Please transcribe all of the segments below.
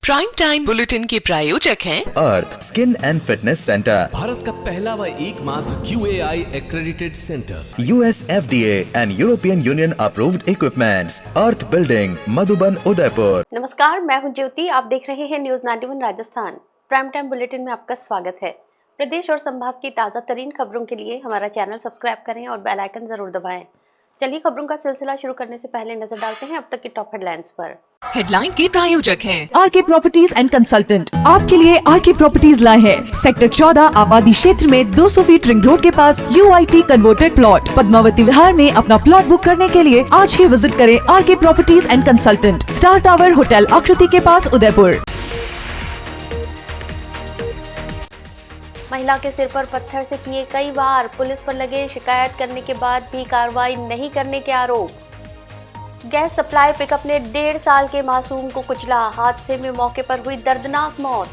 Prime time bulletin के प्रायोजक हैं अर्थ skin and fitness centre, Bharat का पहला व एकमात्र QAI accredited centre, US FDA and European Union approved equipments, Arth building, Madhuban, Udaipur. नमस्कार, मैं हूं ज्योति। आप देख रहे हैं news 91 Rajasthan. Prime time bulletin में आपका स्वागत है। प्रदेश और संभाग की ताजा तरीन खबरों के लिए हमारा चैनल सब्सक्राइब करें और बेल आइकन जरूर दबाएं। चलिए खबरों का सिलसिला शुरू करने से पहले नजर डालते हैं अब तक की टॉप हेडलाइंस पर। हेडलाइन के प्रायोजक हैं आरके प्रॉपर्टीज एंड कंसल्टेंट आपके लिए आरके प्रॉपर्टीज लाए हैं सेक्टर 14 आबादी क्षेत्र में 200 फीट रिंग रोड के पास UIT converted plot Padmavati Vihar में अपना प्लॉट बुक करने के लिए आज ही विजिट करें RK properties and consultant, star tower hotel Akriti के पास, उदयपुर। महिला के सिर पर पत्थर से किए कई वार, पुलिस पर लगे शिकायत करने के बाद भी कार्रवाई नहीं करने के आरोप। गैस सप्लाई पिकअप ने 1.5 साल के मासूम को कुचला, हादसे में मौके पर हुई दर्दनाक मौत।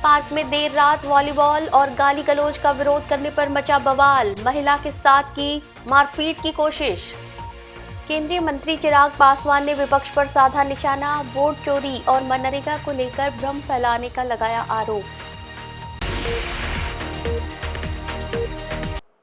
पार्क में देर रात वॉलीबॉल और गाली गलौज का विरोध करने पर मचा बवाल, महिला के साथ की मारपीट की कोशिश। केंद्रीय मंत्री चिराग पासवान ने विपक्ष पर साधा निशाना, वोट चोरी और मनरेगा को लेकर भ्रम फैलाने का लगाया आरोप।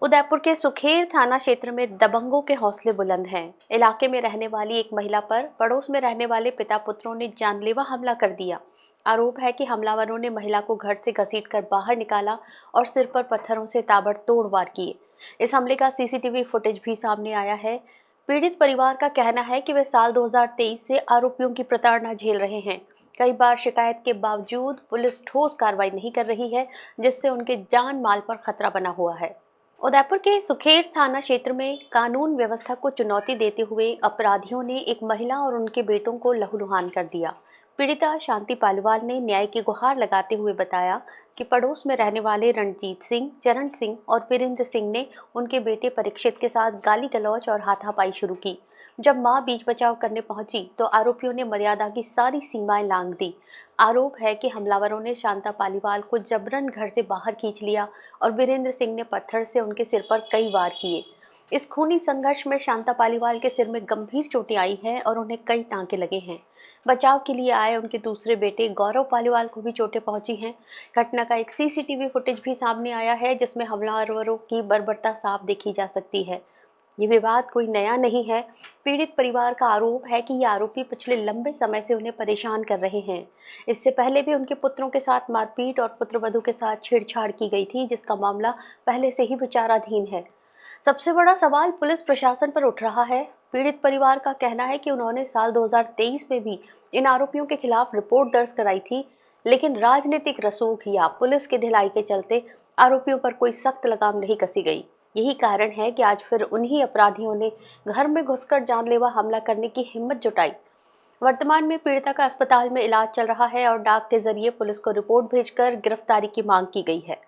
उदयपुर के सुखेर थाना क्षेत्र में दबंगों के हौसले बुलंद हैं। इलाके में रहने वाली एक महिला पर पड़ोस में रहने वाले पिता पुत्रों ने जानलेवा हमला कर दिया। आरोप है कि हमलावरों ने महिला को घर से घसीटकर बाहर निकाला और सिर पर पत्थरों से ताबड़तोड़ वार किए। इस हमले का CCTV फुटेज भी सामने आया है। पीड़ित परिवार का कहना है कि वे साल 2023 से आरोपियों की प्रताड़ना झेल रहे हैं। कई बार शिकायत के बावजूद पुलिस ठोस कार्रवाई नहीं कर रही है, जिससे उनके जान माल पर खतरा बना हुआ है। उदयपुर के सुखेर थाना क्षेत्र में कानून व्यवस्था को चुनौती देते हुए अपराधियों ने एक महिला और उनके बेटों को लहूलुहान कर दिया। पीड़िता शांति पालीवाल ने न्याय की गुहार लगाते हुए बताया कि पड़ोस में रहने वाले रणजीत सिंह, चरण सिंह और वीरेंद्र सिंह ने उनके बेटे परीक्षित के साथ गाली गलौज और हाथापाई शुरू की। जब मां बीच बचाव करने पहुंची तो आरोपियों ने मर्यादा की सारी सीमाएं लांघ दी। आरोप है कि हमलावरों ने शांता पालीवाल को जबरन घर से बाहर खींच लिया और वीरेंद्र सिंह ने पत्थर से उनके सिर पर कई वार किए। इस खूनी संघर्ष में शांता पालीवाल के सिर में गंभीर चोटें आई हैं और उन्हें कई टांके लगे हैं। बचाव के लिए आए उनके दूसरे बेटे गौरव पालीवाल को भी चोटें पहुंची हैं। घटना का एक CCTV फुटेज भी सामने आया है, जिसमें हमलावरों की बर्बरता साफ देखी जा सकती है। ये विवाद कोई नया नहीं है। पीड़ित परिवार का आरोप है कि ये आरोपी पिछले लंबे समय से उन्हें परेशान कर रहे हैं। इससे पहले भी उनके पुत्रों के साथ मारपीट और पुत्रवधू के साथ छेड़छाड़ की गई थी, जिसका मामला पहले से ही विचाराधीन है। सबसे बड़ा सवाल पुलिस प्रशासन पर उठ रहा है। पीड़ित परिवार का कहना है कि उन्होंने साल 2023 में भी इन आरोपियों के खिलाफ रिपोर्ट दर्ज कराई थी, लेकिन राजनीतिक रसूख या पुलिस की ढिलाई के चलते आरोपियों पर कोई सख्त लगाम नहीं कसी गई। यही कारण है कि आज फिर उन्हीं अपराधियों ने घर में घुसकर जानलेवा हमला करने की हिम्मत जुटाई। वर्तमान में पीड़िता का अस्पताल में इलाज चल रहा है और डाक के जरिए पुलिस को रिपोर्ट भेजकर गिरफ्तारी की मांग की गई है।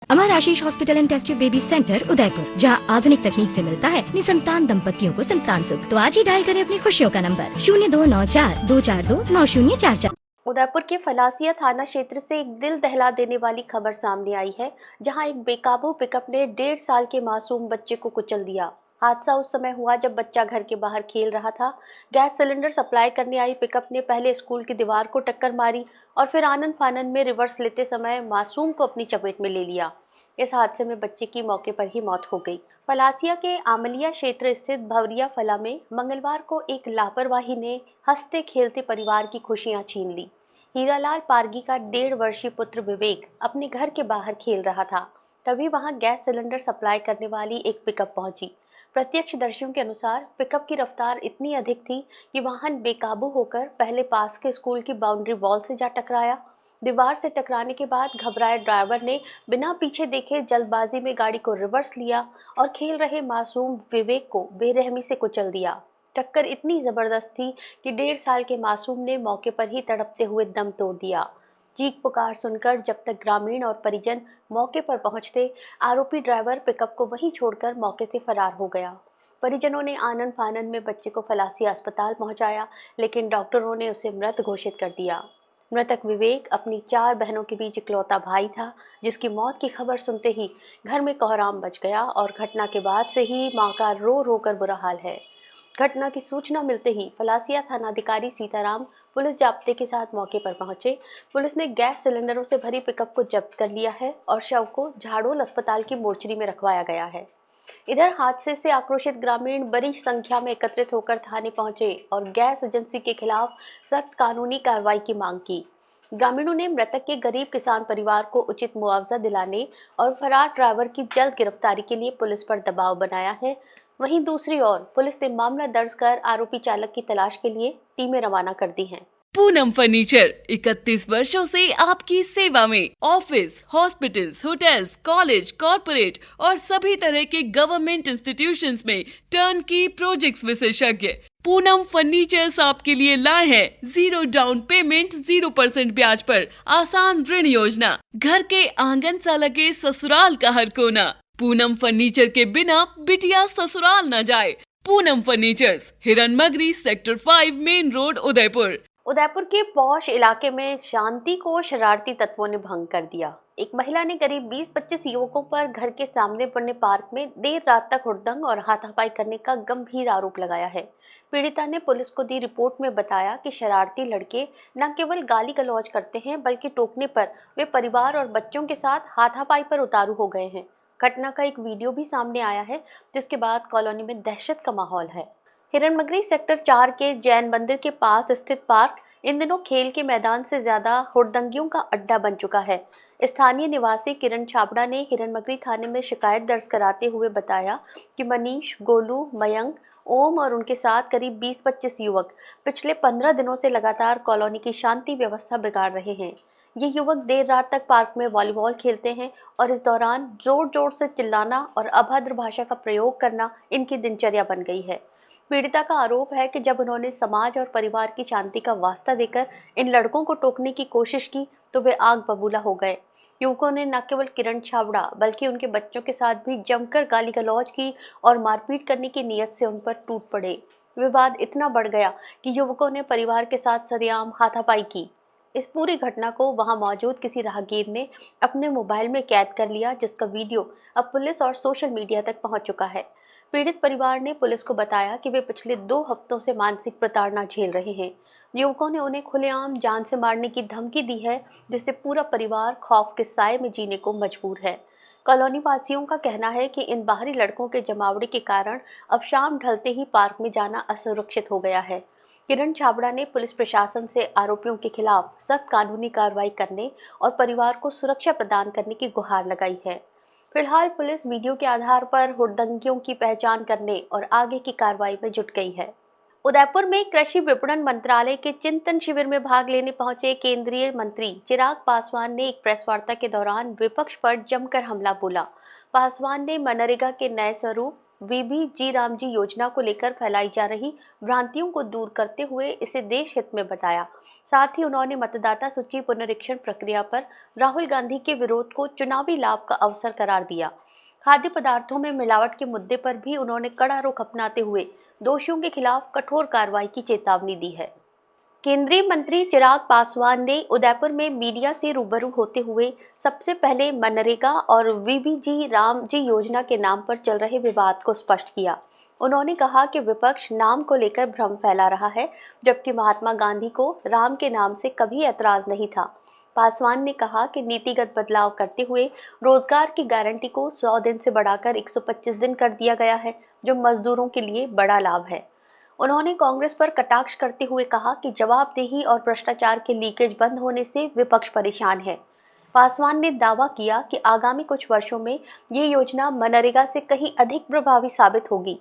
Amar Ashish hospital and test tube baby centre Udaipur, जहां आधुनिक तकनीक से मिलता है निसंतान दंपतियों को संतान सुख। तो आज ही डायल करें अपनी खुशियों का नंबर 0294-242-9044। उदयपुर के फलासिया थाना क्षेत्र से एक दिल दहला देने वाली खबर सामने आई है, जहां एक बेकाबू पिकअप ने 1.5 साल के मासूम बच्चे को कुचल दिया। हादसा उस समय हुआ जब बच्चा घर के बाहर खेल रहा था। गैस सिलेंडर सप्लाई करने आई पिकअप ने पहले स्कूल की दीवार को टक्कर मारी और फिर आनन फानन में रिवर्स लेते समय मासूम को अपनी चपेट में ले लिया। इस हादसे में बच्चे की मौके पर ही मौत हो गई। फलासिया के आमलिया क्षेत्र स्थित भवरिया फला में मंगलवार को एक लापरवाही ने हंसते खेलते परिवार की खुशियां छीन ली। हीरालाल पारगी का 1.5 वर्षीय पुत्र विवेक अपने घर के बाहर खेल रहा था। तभी वहां गैस सिलेंडर सप्लाई करने वाली एक पिकअप पहुंची। प्रत्यक्षदर्शियों के अनुसार पिकअप की रफ्तार इतनी अधिक थी कि वाहन बेकाबू होकर पहले पास के स्कूल की बाउंड्री वॉल से जा टकराया। दीवार से टकराने के बाद घबराए ड्राइवर ने बिना पीछे देखे जल्दबाजी में गाड़ी को रिवर्स लिया और खेल रहे मासूम विवेक को बेरहमी से कुचल दिया। टक्कर इतनी जबरदस्त थी कि 1.5 साल के मासूम ने मौके पर ही तड़पते हुए दम तोड़ दिया। चीख पुकार सुनकर जब तक ग्रामीण और परिजन मौके पर पहुंचते, आरोपी ड्राइवर पिकअप को वहीं छोड़कर मौके से फरार हो गया। परिजनों ने आनन फानन में बच्चे को फलासिया अस्पताल पहुंचाया, लेकिन डॉक्टरों ने उसे मृत घोषित कर दिया। मृतक विवेक अपनी 4 बहनों के बीच इकलौता भाई था, जिसकी मौत की खबर सुनते ही घर में कोहराम मच गया और घटना के बाद से ही मां का रो रो कर बुरा हाल है। घटना की सूचना मिलते ही पलासिया थानाधिकारी सीताराम पुलिस जाब्ते के साथ मौके पर पहुंचे। पुलिस ने गैस सिलेंडरों से भरी पिकअप को जब्त कर लिया है और शव को झाड़ोल अस्पताल की मोर्चरी में रखवाया गया है। इधर हादसे से आक्रोशित ग्रामीण बड़ी संख्या में एकत्रित होकर थाने पहुंचे और गैस एजेंसी के खिलाफ सख्त कानूनी कार्रवाई की मांग की। ग्रामीणों ने मृतक के गरीब किसान परिवार को उचित मुआवजा दिलाने और फरार ड्राइवर की जल्द गिरफ्तारी के लिए पुलिस पर दबाव बनाया है। वहीं दूसरी ओर पुलिस ने मामला दर्ज कर आरोपी चालक की तलाश के लिए टीमें रवाना कर दी हैं। पूनम फर्नीचर 31 वर्षों से आपकी सेवा में। Office, hospitals, hotels, college, corporate और सभी तरह के गवर्नमेंट इंस्टीट्यूशंस में टर्नकी प्रोजेक्ट्स विशेषज्ञ पूनम फर्नीचर्स आपके लिए लाए हैं 0 डाउन पेमेंट 0% ब्याज पर आसान ऋण योजना। घर के आंगन सा लगे ससुराल का हर कोना। पूनम फर्नीचर के बिना बिटिया ससुराल न जाए। Poonam furnitures, Hiranmagri, sector 5, main road, Udaipur. Udaipur के पौष इलाके में शांति को शरारती तत्वों ने भंग कर दिया। एक महिला ने करीब 20-25 युवकों पर घर के सामने पड़ने पार्क में देर रात तक हुड़दंग और हाथापाई करने का गंभीर आरोप लगाया है। पीड़िता ने पुलिस को दी रिपोर्ट में बताया कि शरारती लड़के न केवल गाली गलौज करते हैं बल्कि टोकने पर वे परिवार और बच्चों के साथ हाथापाई पर उतारू हो गए हैं। घटना का एक वीडियो भी सामने आया है, जिसके बाद कॉलोनी में दहशत का माहौल है। हिरनमगरी सेक्टर 4 के जैन मंदिर के पास स्थित पार्क इन दिनों खेल के मैदान से ज्यादा हुड़दंगियों का अड्डा बन चुका है। स्थानीय निवासी किरण छाबड़ा ने हिरनमगरी थाने में शिकायत दर्ज कराते हुए बताया कि मनीष, गोलू, मयंक, ओम और उनके साथ करीब 20-25 युवक पिछले 15 दिनों से लगातार कॉलोनी की शांति व्यवस्था बिगाड़ रहे हैं। ये युवक देर रात तक पार्क में वॉलीबॉल खेलते हैं और इस दौरान जोर जोर से चिल्लाना और अभद्र भाषा का प्रयोग करना इनकी दिनचर्या बन गई है। पीड़िता का आरोप है कि जब उन्होंने समाज और परिवार की शांति का वास्ता देकर इन लड़कों को टोकने की कोशिश की तो वे आग बबूला हो गए। युवकों ने न केवल किरण छाबड़ा बल्कि उनके बच्चों के साथ भी जमकर गाली गलौज की और मारपीट करने की नीयत से उन पर टूट पड़े। विवाद इतना बढ़ गया कि युवकों ने परिवार के साथ सरेआम हाथापाई की। इस पूरी घटना को वहां मौजूद किसी राहगीर ने अपने मोबाइल में कैद कर लिया, जिसका वीडियो अब पुलिस और सोशल मीडिया तक पहुंच चुका है। पीड़ित परिवार ने पुलिस को बताया कि वे पिछले 2 हफ्तों से मानसिक प्रताड़ना झेल रहे हैं। युवकों ने उन्हें खुलेआम जान से मारने की धमकी दी है, जिससे पूरा परिवार खौफ के साए में जीने को मजबूर है। कॉलोनी वासियों का कहना है कि इन बाहरी लड़कों के जमावड़े के कारण अब शाम ढलते ही पार्क में जाना असुरक्षित हो गया है। किरण छाबड़ा ने पुलिस प्रशासन से आरोपियों के खिलाफ सख्त कानूनी कार्रवाई करने और परिवार को सुरक्षा प्रदान करने की गुहार लगाई है। फिलहाल पुलिस वीडियो के आधार पर हुड़दंगियों की पहचान करने और आगे की कार्रवाई में जुट गई है। उदयपुर में कृषि विपणन मंत्रालय के चिंतन शिविर में भाग लेने पहुंचे केंद्रीय मंत्री चिराग पासवान ने एक प्रेस वार्ता के दौरान विपक्ष पर जमकर हमला बोला। पासवान ने मनरेगा के नए स्वरूप वीबीजी रामजी योजना को लेकर फैलाई जा रही भ्रांतियों को दूर करते हुए इसे देश हित में बताया। साथ ही उन्होंने मतदाता सूची पुनरीक्षण प्रक्रिया पर राहुल गांधी के विरोध को चुनावी लाभ का अवसर करार दिया। खाद्य पदार्थों में मिलावट के मुद्दे पर भी उन्होंने कड़ा रुख अपनाते हुए दोषियों के खिलाफ कठोर कार्रवाई की चेतावनी दी है। केंद्रीय मंत्री चिराग पासवान ने उदयपुर में मीडिया से रूबरू होते हुए सबसे पहले मनरेगा और वीबीजी रामजी योजना के नाम पर चल रहे विवाद को स्पष्ट किया। उन्होंने कहा कि विपक्ष नाम को लेकर भ्रम फैला रहा है, जबकि महात्मा गांधी को राम के नाम से कभी ऐतराज नहीं था। पासवान ने कहा कि नीतिगत बदलाव करते हुए रोजगार की गारंटी को 100 दिन से बढ़ाकर 125 दिन कर दिया गया है, जो मजदूरों के लिए बड़ा लाभ है। उन्होंने कांग्रेस पर कटाक्ष करते हुए कहा कि जवाबदेही और भ्रष्टाचार के लीकेज बंद होने से विपक्ष परेशान है। पासवान ने दावा किया कि आगामी कुछ वर्षों में ये योजना मनरेगा से कहीं अधिक प्रभावी साबित होगी।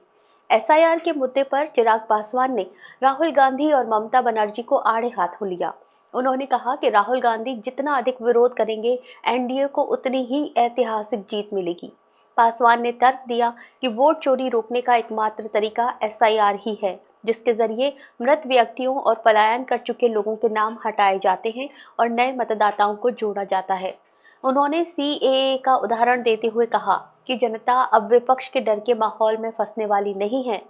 एसआईआर के मुद्दे पर चिराग पासवान ने राहुल गांधी और ममता बनर्जी को आड़े हाथों लिया। उन्होंने कहा कि राहुल गांधी जितना अधिक विरोध करेंगे, एनडीए को उतनी ही ऐतिहासिक जीत मिलेगी। पासवान ने तर्क दिया कि वोट चोरी रोकने का एकमात्र तरीका एसआईआर ही है, जिसके जरिए मृत व्यक्तियों और पलायन कर चुके लोगों के नाम हटाए जाते हैं और नए मतदाताओं को जोड़ा जाता है। उन्होंने सीएए का उदाहरण देते हुए कहा कि जनता अब विपक्ष के डर के माहौल में फंसने वाली नहीं है।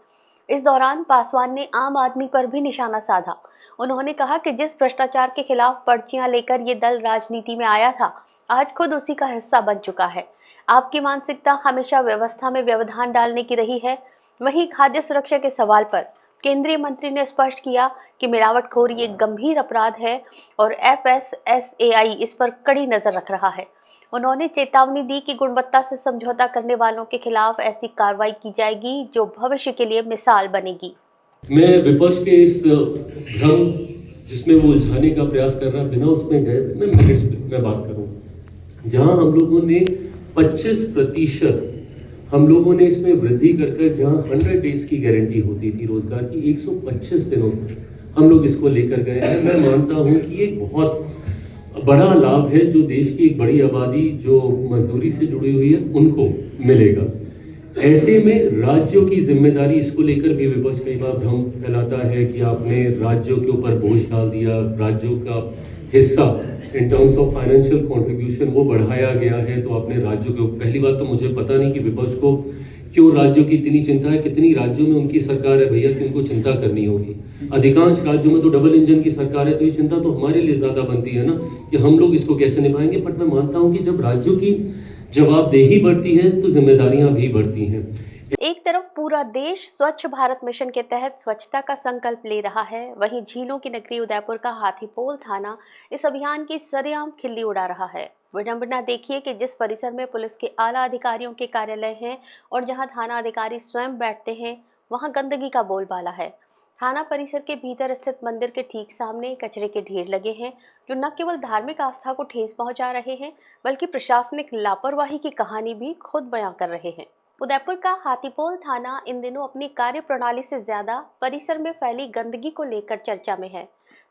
इस दौरान पासवान ने आम आदमी पर भी निशाना साधा। उन्होंने कहा कि जिस भ्रष्टाचार के खिलाफ पर्चियां लेकर ये दल राजनीति में आया था, आज खुद उसी का हिस्सा बन चुका है। आपकी मानसिकता हमेशा व्यवस्था में व्यवधान डालने की रही है। वहीं खाद्य सुरक्षा के सवाल पर केंद्रीय मंत्री ने स्पष्ट किया कि मिलावटखोरी एक गंभीर अपराध है और FSSAI इस पर कड़ी नजर रख रहा है। उन्होंने चेतावनी दी कि गुणवत्ता से समझौता करने वालों के खिलाफ ऐसी कार्रवाई की जाएगी जो भविष्य के लिए मिसाल बनेगी। मैं विपक्ष के इस भ्रम जिसमें वो उलझाने का प्रयास कर रहा है, बिना उसमें गए मैं मेरिट्स में बात करूं। जहां हम लोगों ने 25% हम लोगों ने इसमें वृद्धि कर जहां 100 डेज की गारंटी होती थी रोजगार की, 125 दिनों हम लोग इसको लेकर गए हैं। मैं मानता हूं कि एक बहुत बड़ा लाभ है जो देश की एक बड़ी आबादी जो मजदूरी से जुड़ी हुई है उनको मिलेगा। ऐसे में राज्यों की जिम्मेदारी, इसको लेकर भी विपक्ष कई बार भ्रम फैलाता है कि आपने राज्यों के ऊपर बोझ डाल दिया, राज्यों का हिस्सा in terms of financial contribution वो बढ़ाया गया है, तो आपने राज्यों के ऊपर। पहली बात तो मुझे पता नहीं कि विपक्ष को क्यों राज्यों की इतनी चिंता है। कितनी राज्यों में उनकी सरकार है भैया कि उनको चिंता करनी होगी। अधिकांश राज्यों में तो डबल इंजन की सरकार है, तो ये चिंता तो हमारे लिए ज़्यादा बनती है ना कि हम लोग इसको कैसे निभाएंगे। बट मैं मानता हूँ कि जब राज्यों की जवाबदेही बढ़ती है तो जिम्मेदारियां भी बढ़ती हैं। एक तरफ पूरा देश स्वच्छ भारत मिशन के तहत स्वच्छता का संकल्प ले रहा है, वहीं झीलों की नगरी उदयपुर का हाथीपोल थाना इस अभियान की सरेआम खिल्ली उड़ा रहा है। विडंबना देखिए कि जिस परिसर में पुलिस के आला अधिकारियों के कार्यालय हैं और जहां थाना अधिकारी स्वयं बैठते हैं, वहां गंदगी का बोलबाला है। थाना परिसर के भीतर स्थित मंदिर के ठीक सामने कचरे के ढेर लगे हैं, जो न केवल धार्मिक आस्था को ठेस पहुंचा रहे हैं, बल्कि प्रशासनिक लापरवाही की कहानी भी खुद बयां कर रहे हैं। उदयपुर का हाथीपोल थाना इन दिनों अपनी कार्य प्रणाली से ज्यादा परिसर में फैली गंदगी को लेकर चर्चा में है।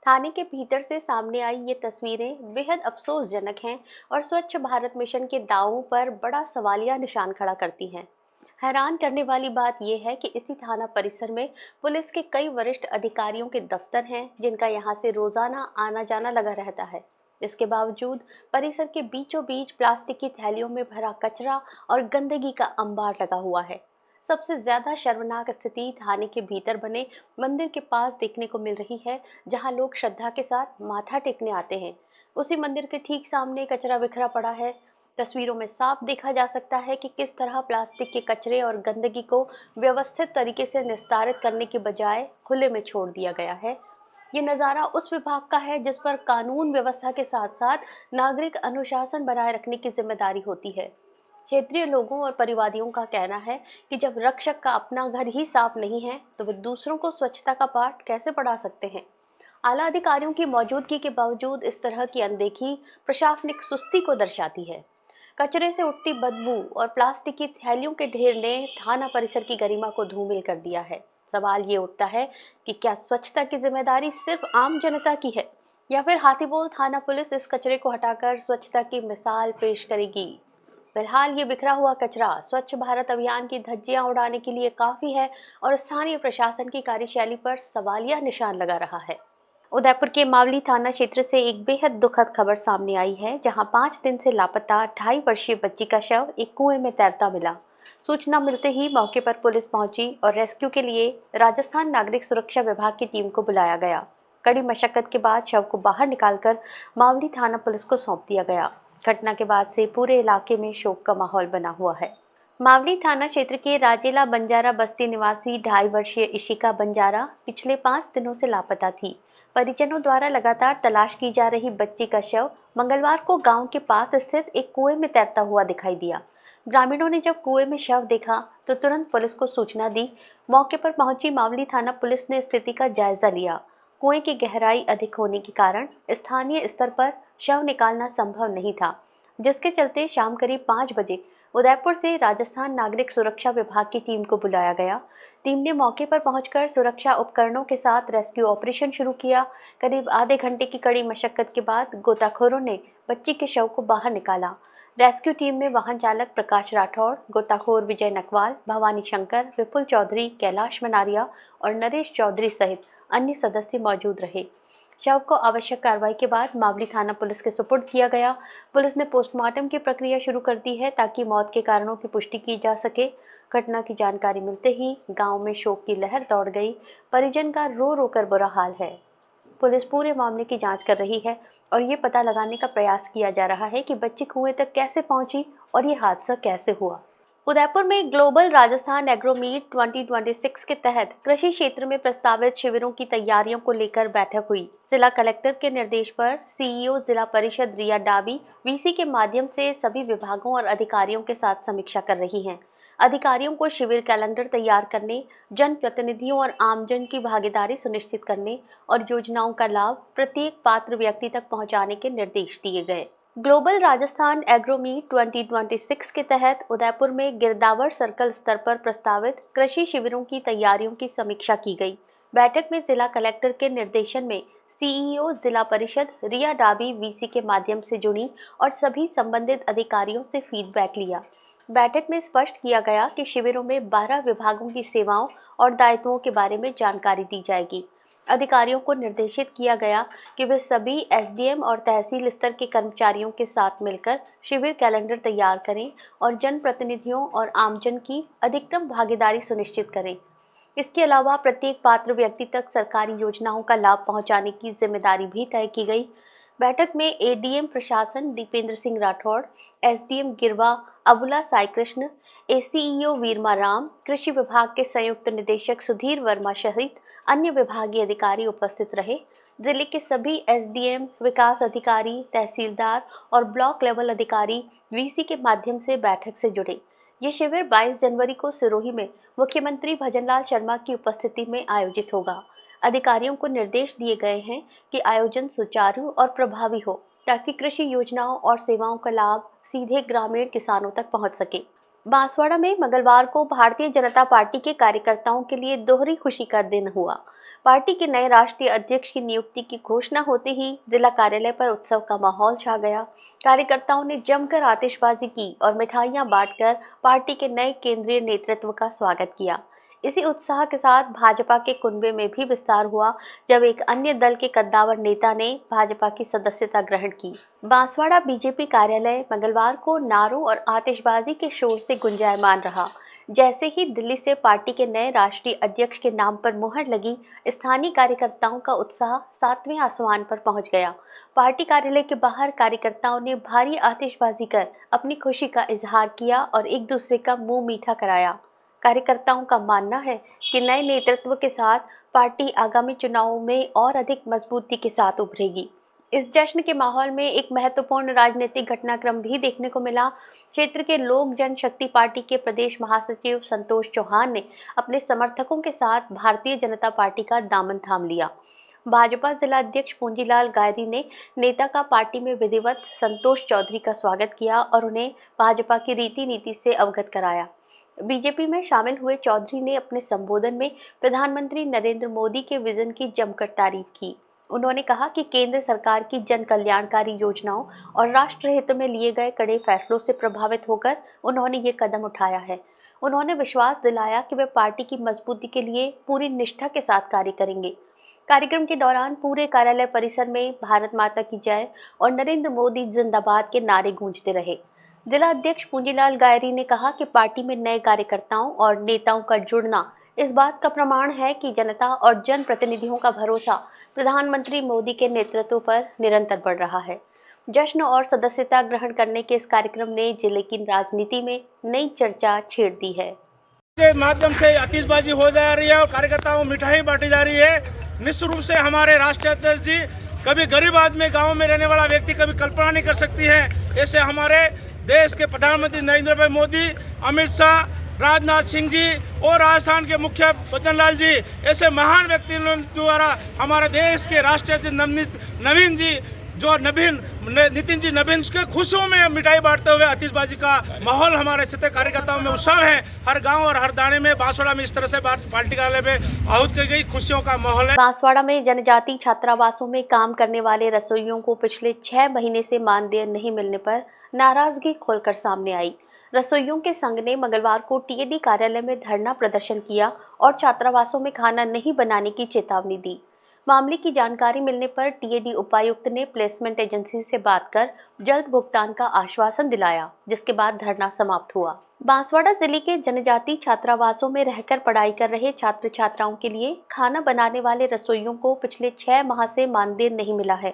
थाने के भीतर से सामने आई ये तस्वीरें बेहद अफसोसजनक हैं और स्वच्छ भारत मिशन के दावों पर बड़ा सवालिया निशान खड़ा करती हैं। हैरान करने वाली बात यह है कि इसी थाना परिसर में पुलिस के कई वरिष्ठ अधिकारियों के दफ्तर हैं, जिनका यहां से रोजाना आना जाना लगा रहता है। इसके बावजूद परिसर के बीचों बीच प्लास्टिक की थैलियों में भरा कचरा और गंदगी का अंबार लगा हुआ है। सबसे ज्यादा शर्मनाक स्थिति थाने के भीतर बने मंदिर के पास देखने को मिल रही है, जहां लोग श्रद्धा के साथ माथा टेकने आते हैं। उसी मंदिर के ठीक सामने कचरा बिखरा पड़ा है। तस्वीरों में साफ देखा जा सकता है कि किस तरह प्लास्टिक के कचरे और गंदगी को व्यवस्थित तरीके से निस्तारित करने के बजाय खुले में छोड़ दिया गया है। ये नज़ारा उस विभाग का है जिस पर कानून व्यवस्था के साथ साथ नागरिक अनुशासन बनाए रखने की जिम्मेदारी होती है। क्षेत्रीय लोगों और परिवादियों का कहना है कि जब रक्षक का अपना घर ही साफ नहीं है, तो वे दूसरों को स्वच्छता का पाठ कैसे पढ़ा सकते हैं। आला अधिकारियों की मौजूदगी के बावजूद इस तरह की अनदेखी प्रशासनिक सुस्ती को दर्शाती है। कचरे से उठती बदबू और प्लास्टिक की थैलियों के ढेर ने थाना परिसर की गरिमा को धूमिल कर दिया है। सवाल ये उठता है कि क्या स्वच्छता की जिम्मेदारी सिर्फ आम जनता की है, या फिर हाथीपोल थाना पुलिस इस कचरे को हटाकर स्वच्छता की मिसाल पेश करेगी। फिलहाल ये बिखरा हुआ कचरा स्वच्छ भारत अभियान की धज्जियां उड़ाने के लिए काफ़ी है और स्थानीय प्रशासन की कार्यशैली पर सवालिया निशान लगा रहा है। उदयपुर के मावली थाना क्षेत्र से एक बेहद दुखद खबर सामने आई है, जहां 5 दिन से लापता 2.5 वर्षीय बच्ची का शव एक कुएं में तैरता मिला। सूचना मिलते ही मौके पर पुलिस पहुंची और रेस्क्यू के लिए राजस्थान नागरिक सुरक्षा विभाग की टीम को बुलाया गया। कड़ी मशक्कत के बाद शव को बाहर निकालकर मावली थाना पुलिस को सौंप दिया गया। घटना के बाद से पूरे इलाके में शोक का माहौल बना हुआ है। मावली थाना क्षेत्र के राजेला बंजारा बस्ती निवासी 2.5 वर्षीय इशिका बंजारा पिछले 5 दिनों से लापता थी। परिजनों द्वारा लगातार तलाश की जा रही बच्ची का शव मंगलवार को गांव के पास स्थित एक कुएं में तैरता हुआ दिखाई दिया। ग्रामीणों ने जब कुएं में शव देखा तो तुरंत पुलिस को सूचना दी। मौके पर पहुंची मावली थाना पुलिस ने स्थिति का जायजा लिया। कुएं की गहराई अधिक होने के कारण स्थानीय स्तर पर शव निकालना संभव नहीं था, जिसके चलते शाम करीब 5 बजे उदयपुर से राजस्थान नागरिक सुरक्षा विभाग की टीम को बुलाया गया। टीम ने मौके पर पहुंचकर सुरक्षा उपकरणों के साथ रेस्क्यू ऑपरेशन शुरू किया। करीब आधे घंटे की कड़ी मशक्कत के बाद गोताखोरों ने बच्ची के शव को बाहर निकाला। रेस्क्यू टीम में वाहन चालक प्रकाश राठौड़, गोताखोर विजय नकवाल, भवानी शंकर, विपुल चौधरी, कैलाश मनारिया और नरेश चौधरी सहित अन्य सदस्य मौजूद रहे। शव को आवश्यक कार्रवाई के बाद मावली थाना पुलिस के सुपुर्द किया गया। पुलिस ने पोस्टमार्टम की प्रक्रिया शुरू कर दी है ताकि मौत के कारणों की पुष्टि की जा सके। घटना की जानकारी मिलते ही गांव में शोक की लहर दौड़ गई। परिजन का रो रो कर बुरा हाल है। पुलिस पूरे मामले की जांच कर रही है और ये पता लगाने का प्रयास किया जा रहा है कि बच्ची कुएं तक कैसे पहुंची और ये हादसा कैसे हुआ। उदयपुर में ग्लोबल राजस्थान एग्रो मीट 2026 के तहत कृषि क्षेत्र में प्रस्तावित शिविरों की तैयारियों को लेकर बैठक हुई। जिला कलेक्टर के निर्देश पर सीईओ जिला परिषद रिया डाबी वीसी के माध्यम से सभी विभागों और अधिकारियों के साथ समीक्षा कर रही हैं। अधिकारियों को शिविर कैलेंडर तैयार करने, जनप्रतिनिधियों और आमजन की भागीदारी सुनिश्चित करने और योजनाओं का लाभ प्रत्येक पात्र व्यक्ति तक पहुंचाने के निर्देश दिए गए। ग्लोबल राजस्थान एग्रो मीट 2026 के तहत उदयपुर में गिरदावर सर्कल स्तर पर प्रस्तावित कृषि शिविरों की तैयारियों की समीक्षा की गई। बैठक में जिला कलेक्टर के निर्देशन में सीईओ जिला परिषद रिया डाबी वीसी के माध्यम से जुड़ी और सभी संबंधित अधिकारियों से फीडबैक लिया। बैठक में स्पष्ट किया गया कि शिविरों में 12 विभागों की सेवाओं और दायित्वों के बारे में जानकारी दी जाएगी। अधिकारियों को निर्देशित किया गया कि वे सभी एसडीएम और तहसील स्तर के कर्मचारियों के साथ मिलकर शिविर कैलेंडर तैयार करें और जनप्रतिनिधियों और आमजन की अधिकतम भागीदारी सुनिश्चित करें। इसके अलावा प्रत्येक पात्र व्यक्ति तक सरकारी योजनाओं का लाभ पहुंचाने की जिम्मेदारी भी तय की गई। बैठक में एडीएम प्रशासन दीपेंद्र सिंह राठौड़, एसडीएम गिरवा अबुला साई कृष्ण, एसीईओ वीरमा राम, कृषि विभाग के संयुक्त निदेशक सुधीर वर्मा सहित अन्य विभागीय अधिकारी उपस्थित रहे। जिले के सभी एसडीएम, विकास अधिकारी, तहसीलदार और ब्लॉक लेवल अधिकारी वीसी के माध्यम से बैठक से जुड़े। ये शिविर 22 जनवरी को सिरोही में मुख्यमंत्री भजनलाल शर्मा की उपस्थिति में आयोजित होगा। अधिकारियों को निर्देश दिए गए हैं कि आयोजन सुचारू और प्रभावी हो ताकि कृषि योजनाओं और सेवाओं का लाभ सीधे ग्रामीण किसानों तक पहुंच सके। बांसवाड़ा में मंगलवार को भारतीय जनता पार्टी के कार्यकर्ताओं के लिए दोहरी खुशी का दिन हुआ। पार्टी के नए राष्ट्रीय अध्यक्ष की नियुक्ति की घोषणा होते ही जिला कार्यालय पर उत्सव का माहौल छा गया। कार्यकर्ताओं ने जमकर आतिशबाजी की और मिठाइयां बांटकर पार्टी के नए केंद्रीय नेतृत्व का स्वागत किया। इसी उत्साह के साथ भाजपा के कुनबे में भी विस्तार हुआ जब एक अन्य दल के कद्दावर नेता ने भाजपा की सदस्यता ग्रहण की। बांसवाड़ा बीजेपी कार्यालय मंगलवार को नारों और आतिशबाजी के शोर से गुंजायमान रहा। जैसे ही दिल्ली से पार्टी के नए राष्ट्रीय अध्यक्ष के नाम पर मुहर लगी, स्थानीय कार्यकर्ताओं का उत्साह 7वें आसमान पर पहुंच गया। पार्टी कार्यालय के बाहर कार्यकर्ताओं ने भारी आतिशबाजी कर अपनी खुशी का इजहार किया और एक दूसरे का मुंह मीठा कराया। कार्यकर्ताओं का मानना है कि नए नेतृत्व के साथ पार्टी आगामी चुनावों में और अधिक मजबूती के साथ उभरेगी। इस जश्न के माहौल में एक महत्वपूर्ण राजनीतिक घटनाक्रम भी देखने को मिला। क्षेत्र के लोक जनशक्ति पार्टी के प्रदेश महासचिव संतोष चौहान ने अपने समर्थकों के साथ भारतीय जनता पार्टी का दामन थाम लिया। भाजपा जिला अध्यक्ष पूंजीलाल गायरी ने नेता का पार्टी में विधिवत संतोष चौधरी का स्वागत किया और उन्हें भाजपा की रीति नीति से अवगत कराया। बीजेपी में शामिल हुए चौधरी ने अपने संबोधन में प्रधानमंत्री नरेंद्र मोदी के विजन की जमकर तारीफ की। उन्होंने कहा कि केंद्र सरकार की जन कल्याणकारी योजनाओं और राष्ट्र हित में लिए गए कड़े फैसलों से प्रभावित होकर उन्होंने ये कदम उठाया है। उन्होंने विश्वास दिलाया कि वे पार्टी की मजबूती के लिए पूरी निष्ठा के साथ कार्य करेंगे। कार्यक्रम के दौरान पूरे कार्यालय परिसर में भारत माता की जय और नरेंद्र मोदी जिंदाबाद के नारे गूंजते रहे। जिला अध्यक्ष पूंजीलाल गायरी ने कहा कि पार्टी में नए कार्यकर्ताओं और नेताओं का जुड़ना इस बात का प्रमाण है कि जनता और जनप्रतिनिधियों का भरोसा प्रधानमंत्री मोदी के नेतृत्व पर निरंतर बढ़ रहा है। जश्न और सदस्यता ग्रहण करने के इस कार्यक्रम ने जिले की राजनीति में नई चर्चा छेड़ दी है। के माध्यम से आतिशबाजी हो जा रही है और कार्यकर्ताओं को मिठाई बांटी जा रही है। निश्चित रूप से हमारे राष्ट्रीय अध्यक्ष जी कभी गरीब आदमी, गाँव में रहने वाला व्यक्ति कभी कल्पना नहीं कर सकती है। ऐसे हमारे देश के प्रधानमंत्री नरेंद्र भाई मोदी, अमित शाह, राजनाथ सिंह जी और राजस्थान के मुखिया भजनलाल जी, ऐसे महान व्यक्तियों द्वारा हमारे देश के राष्ट्रीय नवीन जी नितिन जी नवीन के खुशियों में मिठाई बांटते हुए आतिशबाजी का माहौल हमारे क्षेत्र कार्यकर्ताओं में उत्सव है। हर गांव और हर दाने में बांसवाड़ा में इस तरह से पार्टी कार्यालय में आहूत की गई खुशियों का माहौल है। बांसवाड़ा में जनजाति छात्रावासों में काम करने वाले रसोइयों को पिछले 6 महीने से मानदेय नहीं मिलने पर नाराजगी खोलकर सामने आई। रसोइयों के संघ ने मंगलवार को टीएडी कार्यालय में धरना प्रदर्शन किया और छात्रावासों में खाना नहीं बनाने की चेतावनी दी। मामले की जानकारी मिलने पर टीएडी उपायुक्त ने प्लेसमेंट एजेंसी से बात कर जल्द भुगतान का आश्वासन दिलाया, जिसके बाद धरना समाप्त हुआ। बांसवाड़ा जिले के जनजाति छात्रावासों में रहकर पढ़ाई कर रहे छात्र छात्राओं के लिए खाना बनाने वाले रसोइयों को पिछले 6 माह से मानदेय नहीं मिला है।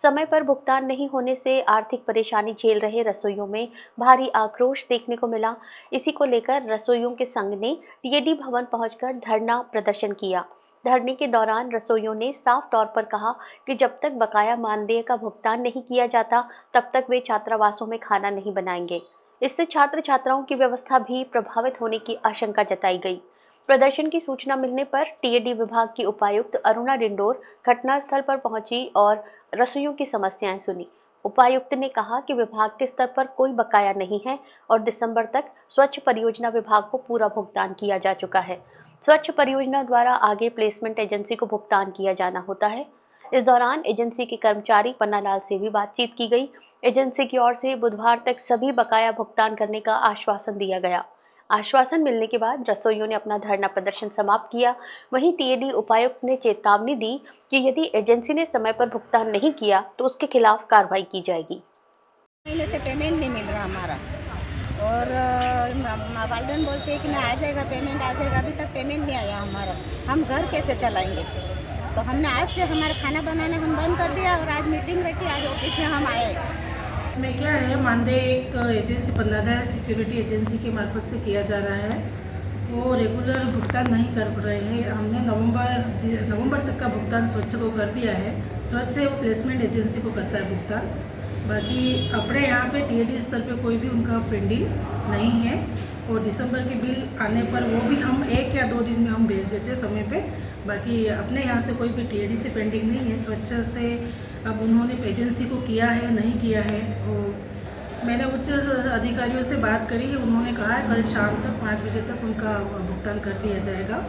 समय पर भुगतान नहीं होने से आर्थिक परेशानी झेल रहे रसोइयों में भारी आक्रोश देखने को मिला। इसी को लेकर रसोइयों के संघ ने टीएडी भवन पहुंचकर धरना प्रदर्शन किया। धरने के दौरान रसोइयों ने साफ तौर पर कहा कि जब तक बकाया मानदेय का भुगतान नहीं किया जाता तब तक वे छात्रावासों में खाना नहीं बनाएंगे। इससे छात्र छात्राओं की व्यवस्था भी प्रभावित होने की आशंका जताई गई। प्रदर्शन की सूचना मिलने पर टीएडी विभाग की उपायुक्त अरुणा डिंडोर घटनास्थल पर पहुंची और रसोइयों की समस्याएं सुनी। उपायुक्त ने कहा कि विभाग के स्तर पर कोई बकाया नहीं है और दिसंबर तक स्वच्छ परियोजना विभाग को पूरा भुगतान किया जा चुका है। स्वच्छ परियोजना द्वारा आगे प्लेसमेंट एजेंसी को भुगतान किया जाना होता है। इस दौरान एजेंसी के कर्मचारी पन्नालाल से भी बातचीत की गई। एजेंसी की ओर से बुधवार तक सभी बकाया भुगतान करने का आश्वासन दिया गया। आश्वासन मिलने के बाद रसोइयों ने अपना धरना प्रदर्शन समाप्त किया। वहीं टीएडी उपायुक्त ने चेतावनी दी कि यदि एजेंसी ने समय पर भुगतान नहीं किया तो उसके खिलाफ कार्रवाई की जाएगी। महीने से पेमेंट नहीं मिल रहा हमारा और वार्डन बोलते हैं कि ना आ जाएगा पेमेंट, आ जाएगा। अभी तक पेमेंट नहीं आया हमारा। हम घर कैसे चलाएंगे? तो हमने आज से हमारा खाना बनाना हम बंद कर दिया और आज मीटिंग रखी, आज ऑफिस में हम आए। इसमें क्या है, मानदेय एक एजेंसी पन्नालाल सिक्योरिटी एजेंसी के मार्फत से किया जा रहा है। वो रेगुलर भुगतान नहीं कर रहे हैं। हमने नवंबर तक का भुगतान स्वच्छ को कर दिया है। स्वच्छ है वो प्लेसमेंट एजेंसी को करता है भुगतान। बाकी अपने यहाँ पे टीएडी स्तर पे कोई भी उनका पेंडिंग नहीं है और दिसंबर के बिल आने पर वो भी हम 1 या 2 दिन में हम भेज देते हैं समय पे। बाकी अपने यहाँ से कोई भी टीएडी से पेंडिंग नहीं है। स्वच्छ से अब उन्होंने एजेंसी को किया है नहीं किया है, वो मैंने उच्च अधिकारियों से बात करी है। उन्होंने कहा है कल शाम तक 5 बजे तक उनका भुगतान कर दिया जाएगा।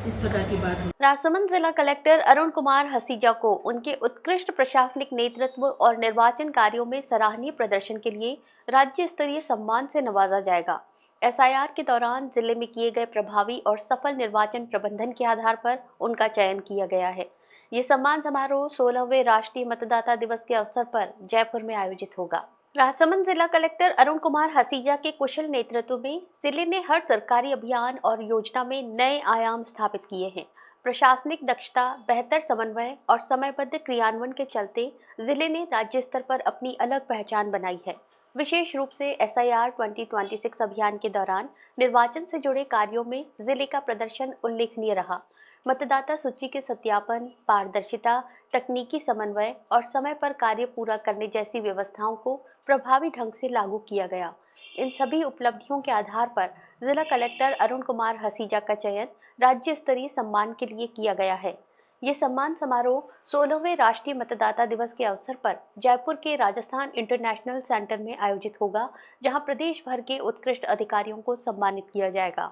इस प्रकार की बात हुई। राजसमंद जिला कलेक्टर अरुण कुमार हसीजा को उनके उत्कृष्ट प्रशासनिक नेतृत्व और निर्वाचन कार्यों में सराहनीय प्रदर्शन के लिए राज्य स्तरीय सम्मान से नवाजा जाएगा। एसआईआर के दौरान जिले में किए गए प्रभावी और सफल निर्वाचन प्रबंधन के आधार पर उनका चयन किया गया है। ये सम्मान समारोह 16वें राष्ट्रीय मतदाता दिवस के अवसर पर जयपुर में आयोजित होगा। राजसमंद जिला कलेक्टर अरुण कुमार हसीजा के कुशल नेतृत्व में जिले ने हर सरकारी अभियान और योजना में नए आयाम स्थापित किए हैं। प्रशासनिक दक्षता, बेहतर समन्वय और समयबद्ध क्रियान्वयन के चलते जिले ने राज्य स्तर पर अपनी अलग पहचान बनाई है। विशेष रूप से एसआईआर 2026 अभियान के दौरान निर्वाचन से जुड़े कार्यों में जिले का प्रदर्शन उल्लेखनीय रहा। मतदाता सूची के सत्यापन, पारदर्शिता, तकनीकी समन्वय और समय पर कार्य पूरा करने जैसी व्यवस्थाओं को प्रभावी ढंग से लागू किया गया। इन सभी उपलब्धियों के आधार पर जिला कलेक्टर अरुण कुमार हसीजा का चयन राज्य स्तरीय सम्मान के लिए किया गया है। ये सम्मान समारोह 16वें राष्ट्रीय मतदाता दिवस के अवसर पर जयपुर के राजस्थान इंटरनेशनल सेंटर में आयोजित होगा, जहां प्रदेश भर के उत्कृष्ट अधिकारियों को सम्मानित किया जाएगा।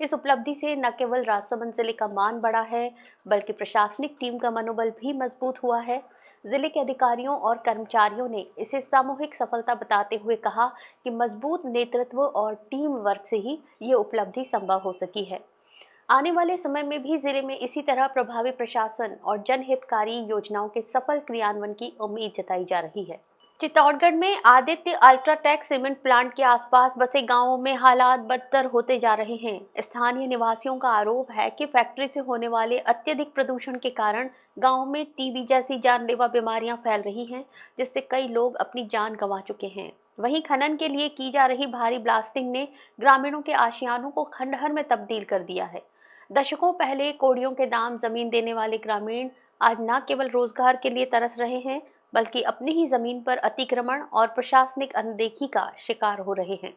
इस उपलब्धि से न केवल राजसमंद जिले का मान बढ़ा है, बल्कि प्रशासनिक टीम का मनोबल भी मजबूत हुआ है। जिले के अधिकारियों और कर्मचारियों ने इसे सामूहिक सफलता बताते हुए कहा कि मजबूत नेतृत्व और टीम वर्क से ही ये उपलब्धि संभव हो सकी है। आने वाले समय में भी जिले में इसी तरह प्रभावी प्रशासन और जनहितकारी योजनाओं के सफल क्रियान्वयन की उम्मीद जताई जा रही है। चित्तौड़गढ़ में आदित्य अल्ट्राटेक सीमेंट प्लांट के आसपास बसे गांवों में हालात बदतर होते जा रहे हैं। स्थानीय निवासियों का आरोप है कि फैक्ट्री से होने वाले अत्यधिक प्रदूषण के कारण गांवों में टीबी जैसी जानलेवा बीमारियां फैल रही हैं, जिससे कई लोग अपनी जान गंवा चुके हैं। वहीं खनन के लिए की जा रही भारी ब्लास्टिंग ने ग्रामीणों के आशियानों को खंडहर में तब्दील कर दिया है। दशकों पहले कोड़ियों के दाम जमीन देने वाले ग्रामीण आज न केवल रोजगार के लिए तरस रहे हैं, बल्कि अपनी ही जमीन पर अतिक्रमण और प्रशासनिक अनदेखी का शिकार हो रहे हैं।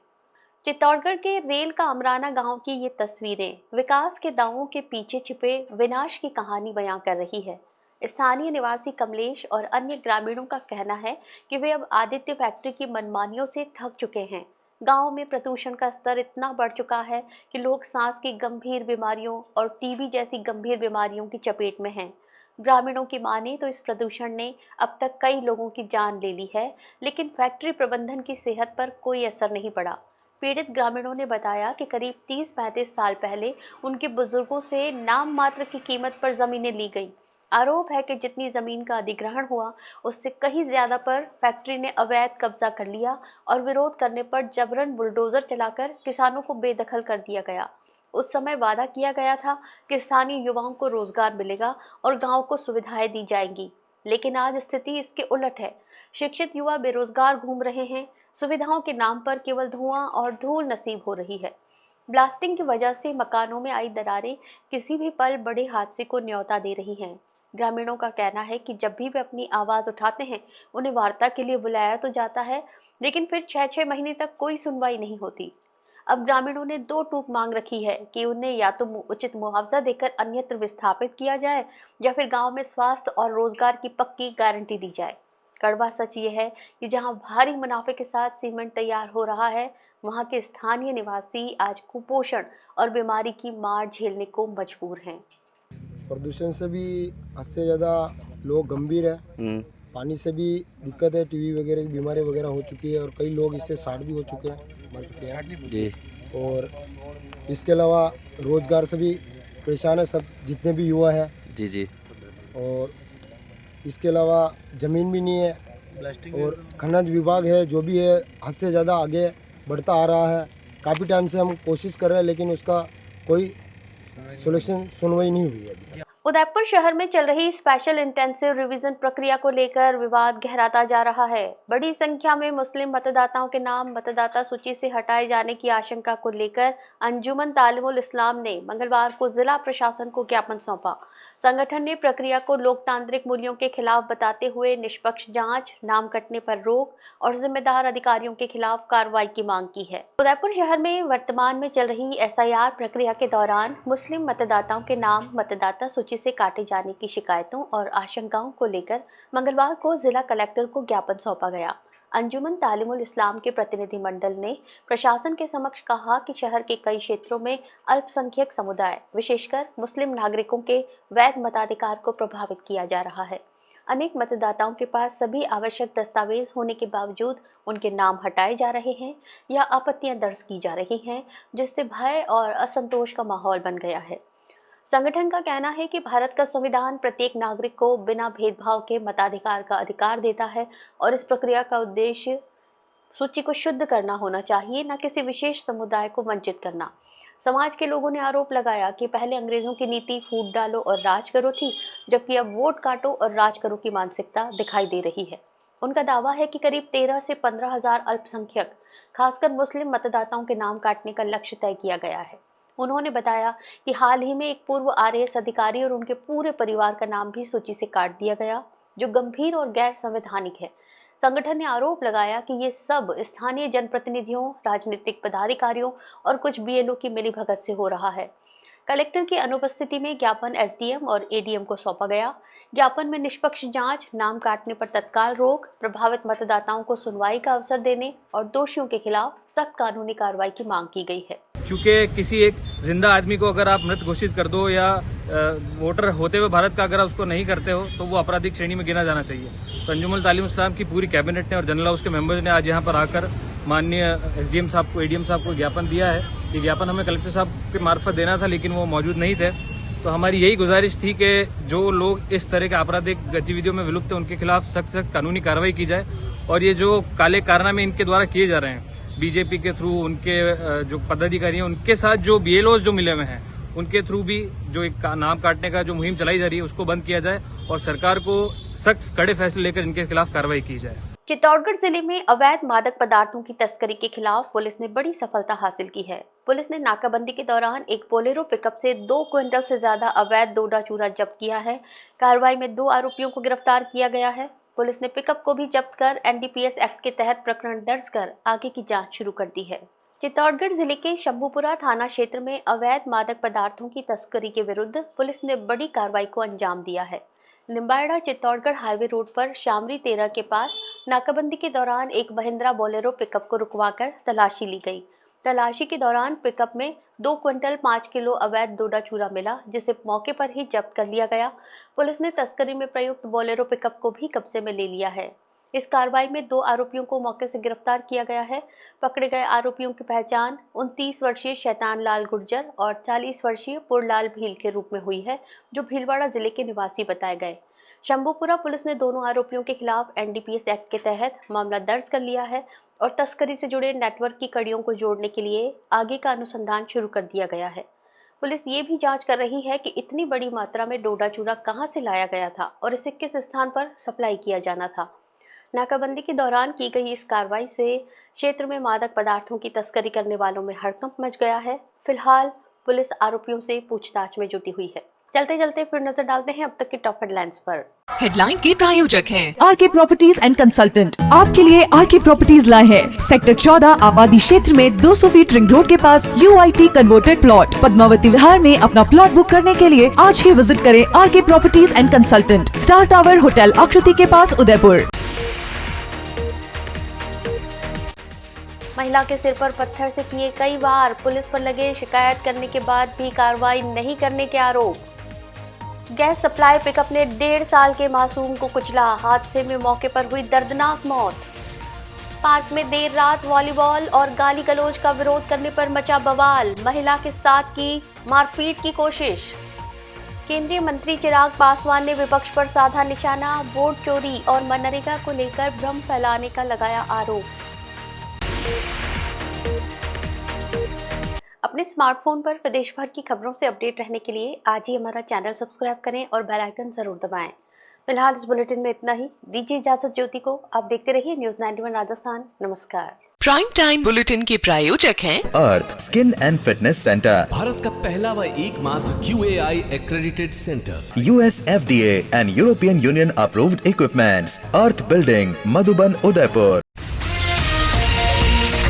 चित्तौड़गढ़ के रेल का अमराना गांव की ये तस्वीरें विकास के दावों के पीछे छिपे विनाश की कहानी बयां कर रही है। स्थानीय निवासी कमलेश और अन्य ग्रामीणों का कहना है कि वे अब आदित्य फैक्ट्री की मनमानियों से थक चुके हैं। गांव में प्रदूषण का स्तर इतना बढ़ चुका है कि लोग सांस की गंभीर बीमारियों और टीबी जैसी गंभीर बीमारियों की चपेट में हैं। ग्रामीणों की माने तो इस प्रदूषण ने अब तक कई लोगों की जान ले ली है, लेकिन फैक्ट्री प्रबंधन की सेहत पर कोई असर नहीं पड़ा। पीड़ित ग्रामीणों ने बताया कि करीब 30-35 साल पहले उनके बुजुर्गों से नाम मात्र की कीमत पर जमीनें ली गईं। आरोप है कि जितनी जमीन का अधिग्रहण हुआ उससे कहीं ज्यादा पर फैक्ट्री ने अवैध कब्जा कर लिया और विरोध करने पर जबरन बुलडोजर चलाकर किसानों को बेदखल कर दिया गया। उस समय वादा किया गया था कि स्थानीय युवाओं को रोजगार मिलेगा और गांव को सुविधाएं दी जाएंगी, लेकिन आज स्थिति इसके उलट है। शिक्षित युवा बेरोजगार घूम रहे हैं। सुविधाओं के नाम पर केवल धुआं और धूल नसीब हो रही है। ब्लास्टिंग की वजह से मकानों में आई दरारें किसी भी पल बड़े हादसे को न्योता दे रही हैं। ग्रामीणों का कहना है कि जब भी वे अपनी आवाज उठाते हैं, उन्हें वार्ता के लिए बुलाया तो जाता है, लेकिन फिर 6-6 महीने तक कोई सुनवाई नहीं होती। अब ग्रामीणों ने 2 टूक मांग रखी है कि उन्हें या तो उचित मुआवजा देकर अन्यत्र विस्थापित किया जाए या फिर गांव में स्वास्थ्य और रोजगार की पक्की गारंटी दी जाए। कड़वा सच ये है कि जहां भारी मुनाफे के साथ सीमेंट तैयार हो रहा है, वहां के स्थानीय निवासी आज कुपोषण और बीमारी की मार झेलने को मजबूर हैं। प्रदूषण से भी हद से ज़्यादा लोग गंभीर है। पानी से भी दिक्कत है, टीबी वगैरह की बीमारी वगैरह हो चुकी है और कई लोग इससे शार्ट भी हो चुके हैं, मर चुके हैं जी। और इसके अलावा रोजगार से भी परेशान है सब जितने भी युवा हैं जी जी। और इसके अलावा ज़मीन भी नहीं है और खनिज विभाग है जो भी है हद से ज़्यादा आगे बढ़ता आ रहा है। काफ़ी टाइम से हम कोशिश कर रहे हैं लेकिन उसका कोई सोल्यूशन सुनवाई नहीं हुई है अभी तक। उदयपुर शहर में चल रही स्पेशल इंटेंसिव रिवीजन प्रक्रिया को लेकर विवाद गहराता जा रहा है। बड़ी संख्या में मुस्लिम मतदाताओं के नाम मतदाता सूची से हटाए जाने की आशंका को लेकर अंजुमन तालिमुल इस्लाम ने मंगलवार को जिला प्रशासन को ज्ञापन सौंपा। संगठन ने प्रक्रिया को लोकतांत्रिक मूल्यों के खिलाफ बताते हुए निष्पक्ष जांच, नाम कटने पर रोक और जिम्मेदार अधिकारियों के खिलाफ कार्रवाई की मांग की है। उदयपुर शहर में वर्तमान में चल रही SIR प्रक्रिया के दौरान मुस्लिम मतदाताओं के नाम मतदाता सूची से काटे जाने की शिकायतों और आशंकाओं को लेकर मंगलवार को जिला कलेक्टर को ज्ञापन सौंपा गया। अंजुमन तालिमुल इस्लाम के प्रतिनिधि मंडल ने प्रशासन के समक्ष कहा कि शहर के कई क्षेत्रों में अल्पसंख्यक समुदाय, विशेषकर मुस्लिम नागरिकों के वैध मताधिकार को प्रभावित किया जा रहा है। अनेक मतदाताओं के पास सभी आवश्यक दस्तावेज होने के बावजूद उनके नाम हटाए जा रहे हैं या आपत्तियां दर्ज की जा रही हैं, जिससे भय और असंतोष का माहौल बन गया है। संगठन का कहना है कि भारत का संविधान प्रत्येक नागरिक को बिना भेदभाव के मताधिकार का अधिकार देता है और इस प्रक्रिया का उद्देश्य सूची को शुद्ध करना होना चाहिए, न किसी विशेष समुदाय को वंचित करना। समाज के लोगों ने आरोप लगाया कि पहले अंग्रेजों की नीति फूट डालो और राज करो थी, जबकि अब वोट काटो और राज करो की मानसिकता दिखाई दे रही है। उनका दावा है कि करीब 13 से 15 हजार अल्पसंख्यक, खासकर मुस्लिम मतदाताओं के नाम काटने का लक्ष्य तय किया गया है। उन्होंने बताया कि हाल ही में एक पूर्व RAS अधिकारी और उनके पूरे परिवार का नाम भी सूची से काट दिया गया, जो गंभीर और गैर संवैधानिक है। संगठन ने आरोप लगाया कि ये सब स्थानीय जनप्रतिनिधियों, राजनीतिक पदाधिकारियों और कुछ BLO की मिलीभगत से हो रहा है। कलेक्टर की अनुपस्थिति में ज्ञापन SDM और ADM को सौंपा गया। ज्ञापन में निष्पक्ष जांच, नाम काटने पर तत्काल रोक, प्रभावित मतदाताओं को सुनवाई का अवसर देने और दोषियों के खिलाफ सख्त कानूनी कार्रवाई की मांग की गई है। क्योंकि किसी एक जिंदा आदमी को अगर आप मृत घोषित कर दो या वोटर होते हुए भारत का अगर उसको नहीं करते हो तो वो आपराधिक श्रेणी में गिना जाना चाहिए। तो अंजुमन तालिमुल इस्लाम की पूरी कैबिनेट ने और जनरल हाउस के मेंबर्स ने आज यहाँ पर आकर माननीय SDM साहब को, ADM साहब को ज्ञापन दिया है। ये ज्ञापन हमें कलेक्टर साहब के मार्फत देना था, लेकिन वो मौजूद नहीं थे। तो हमारी यही गुजारिश थी कि जो लोग इस तरह के आपराधिक गतिविधियों में विलुप्त हैं, उनके खिलाफ सख्त कानूनी कार्रवाई की जाए। और ये जो काले कारनामे इनके द्वारा किए जा रहे हैं BJP के थ्रू, उनके जो पदाधिकारी हैं उनके साथ जो BLOs जो मिले हुए हैं उनके थ्रू भी जो एक नाम काटने का जो मुहिम चलाई जा रही है उसको बंद किया जाए और सरकार को सख्त कड़े फैसले लेकर इनके खिलाफ कार्रवाई की जाए। चित्तौड़गढ़ जिले में अवैध मादक पदार्थों की तस्करी के खिलाफ पुलिस ने बड़ी सफलता हासिल की है। पुलिस ने नाकाबंदी के दौरान एक बोलेरो पिकअप से 2 क्विंटल से ज्यादा अवैध डोडा चूरा जब्त किया है। कार्रवाई में 2 आरोपियों को गिरफ्तार किया गया है। पुलिस ने पिकअप को भी जब्त कर NDPS एक्ट के तहत प्रकरण दर्ज कर आगे की जांच शुरू कर दी है। चित्तौड़गढ़ जिले के शंभूपुरा थाना क्षेत्र में अवैध मादक पदार्थों की तस्करी के विरुद्ध पुलिस ने बड़ी कार्रवाई को अंजाम दिया है। निम्बाड़ा चित्तौड़गढ़ हाईवे रोड पर शामरी 13 के पास नाकाबंदी के दौरान एक महिंद्रा बोलेरो पिकअप को रुकवाकर तलाशी ली गई। तलाशी के दौरान पिकअप में 2 क्विंटल 5 किलो अवैध डोडा चूरा मिला, जिसे मौके पर ही जब्त कर लिया गया। पुलिस ने तस्करी में प्रयुक्त बोलेरो पिकअप को भी कब्जे में ले लिया है। इस कार्रवाई में 2 आरोपियों को मौके से गिरफ्तार किया गया है। पकड़े गए आरोपियों की पहचान 29 वर्षीय शैतान लाल गुर्जर और 40 वर्षीय पुरलाल भील के रूप में हुई है, जो भीलवाड़ा जिले के निवासी बताए गए। शंभूपुरा पुलिस ने दोनों आरोपियों के खिलाफ NDPS एक्ट के तहत मामला दर्ज कर लिया है और तस्करी से जुड़े नेटवर्क की कड़ियों को जोड़ने के लिए आगे का अनुसंधान शुरू कर दिया गया है। पुलिस ये भी जांच कर रही है कि इतनी बड़ी मात्रा में डोडा चूरा कहां से लाया गया था और इसे किस स्थान पर सप्लाई किया जाना था। नाकाबंदी के दौरान की गई इस कार्रवाई से क्षेत्र में मादक पदार्थों की तस्करी करने वालों में हड़कंप मच गया है। फिलहाल पुलिस आरोपियों से पूछताछ में जुटी हुई है। चलते चलते फिर नजर डालते हैं अब तक की टॉप हेडलाइंस पर। हेडलाइन के प्रायोजक हैं आरके प्रॉपर्टीज एंड कंसल्टेंट। आपके लिए आरके प्रॉपर्टीज लाए हैं सेक्टर 14 आबादी क्षेत्र में 200 फीट रिंग रोड के पास UIT converted plot. Padmavati Vihar में अपना प्लॉट बुक करने के लिए आज ही विजिट करें RK properties and consultant, star tower hotel Akriti के पास, उदयपुर। महिला के सिर पर पत्थर से किए कई वार, पुलिस पर लगे शिकायत करने के बाद भी कार्रवाई नहीं करने के आरोप। गैस सप्लाई पिकअप ने 1.5 साल के मासूम को कुचला, हादसे में मौके पर हुई दर्दनाक मौत। पार्क में देर रात वॉलीबॉल और गाली गलौज का विरोध करने पर मचा बवाल, महिला के साथ की मारपीट की कोशिश। केंद्रीय मंत्री चिराग पासवान ने विपक्ष पर साधा निशाना, वोट चोरी और मनरेगा को लेकर भ्रम फैलाने का लगाया आरोप। अपने स्मार्टफोन पर प्रदेश भर की खबरों से अपडेट रहने के लिए आज ही हमारा चैनल सब्सक्राइब करें और बेल आइकन जरूर दबाएं। फिलहाल इस बुलेटिन में इतना ही। दीजिए इजाजत ज्योति को। आप देखते रहिए न्यूज़ 91 राजस्थान। नमस्कार। प्राइम टाइम बुलेटिन के प्रायोजक हैं अर्थ skin and fitness centre, Bharat का पहला व एकमात्र QAI accredited centre, US FDA and European Union approved equipments, Earth building, Madhuban, Udaipur.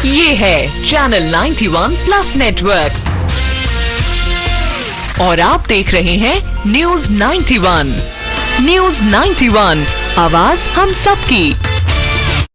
ये है चैनल 91 प्लस नेटवर्क और आप देख रहे हैं न्यूज़ 91। न्यूज़ 91, आवाज हम सबकी।